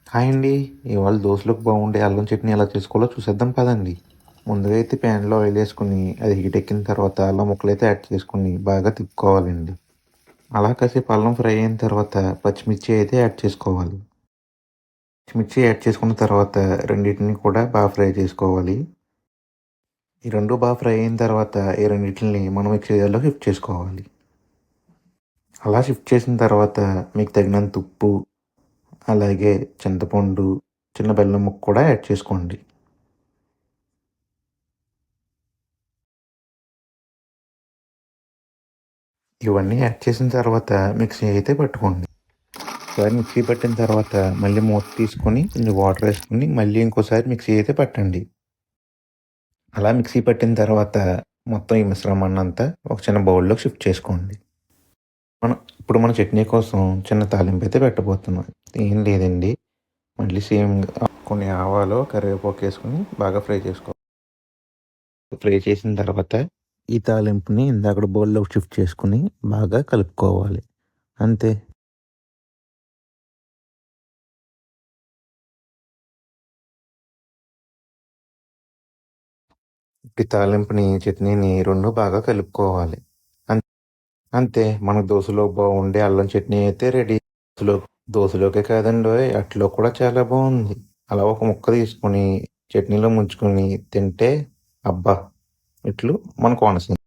Hi అండి. ఇవాళ దోశలకు బాగుండే అల్లం చట్నీ ఎలా చేసుకోవాలో చూసేద్దాం పదండి. ముందుగా అయితే ప్యాన్లో ఆయిల్ వేసుకుని అది హీట్ ఎక్కిన తర్వాత అల్లం ముక్కలు అయితే యాడ్ చేసుకుని బాగా తిప్పుకోవాలండి. అలా కాసేపు అల్లం ఫ్రై అయిన తర్వాత పచ్చిమిర్చి అయితే యాడ్ చేసుకోవాలి. పచ్చిమిర్చి యాడ్ చేసుకున్న తర్వాత రెండింటిని కూడా బాగా ఫ్రై చేసుకోవాలి. ఈ రెండు బాగా ఫ్రై అయిన తర్వాత ఈ రెండింటిని మనం మిక్సీ జార్లో షిఫ్ట్ చేసుకోవాలి. అలా షిఫ్ట్ చేసిన తర్వాత మీకు తగినంత ఉప్పు, అలాగే చింతపండు, చిన్న బెల్లం ముక్క కూడా యాడ్ చేసుకోండి. ఇవన్నీ యాడ్ చేసిన తర్వాత మిక్సీ అయితే పట్టుకోండి. ఒకసారి మిక్సీ పట్టిన తర్వాత మళ్ళీ మూత తీసుకొని కొంచెం వాటర్ వేసుకుని మళ్ళీ ఇంకోసారి మిక్సీ అయితే పట్టండి. అలా మిక్సీ పట్టిన తర్వాత మొత్తం ఈ మిశ్రమాన్ని అంతా ఒక చిన్న బౌల్లోకి షిఫ్ట్ చేసుకోండి. ఇప్పుడు మన చట్నీ కోసం చిన్న తాలింపు అయితే పెట్టబోతున్నాం. ఏం లేదండి, మళ్ళీ సేమ్ కొన్ని ఆవాలు, కరివేపాకు వేసుకుని బాగా ఫ్రై చేసుకోవాలి. ఫ్రై చేసిన తర్వాత ఈ తాలింపుని ఇందాక బౌల్లోకి షిఫ్ట్ చేసుకుని బాగా కలుపుకోవాలి. అంతే. ఈ తాలింపుని, చట్నీని రెండు బాగా కలుపుకోవాలి. అంతే, మన దోశలో బాగుండే అల్లం చట్నీ అయితే రెడీ. దోశలోకే కాదండోయ్, అట్లో కూడా చాలా బాగుంది. అలా ఒక ముక్క తీసుకొని చట్నీలో ముంచుకొని తింటే అబ్బా! ఇట్లు మన కోనసీమ.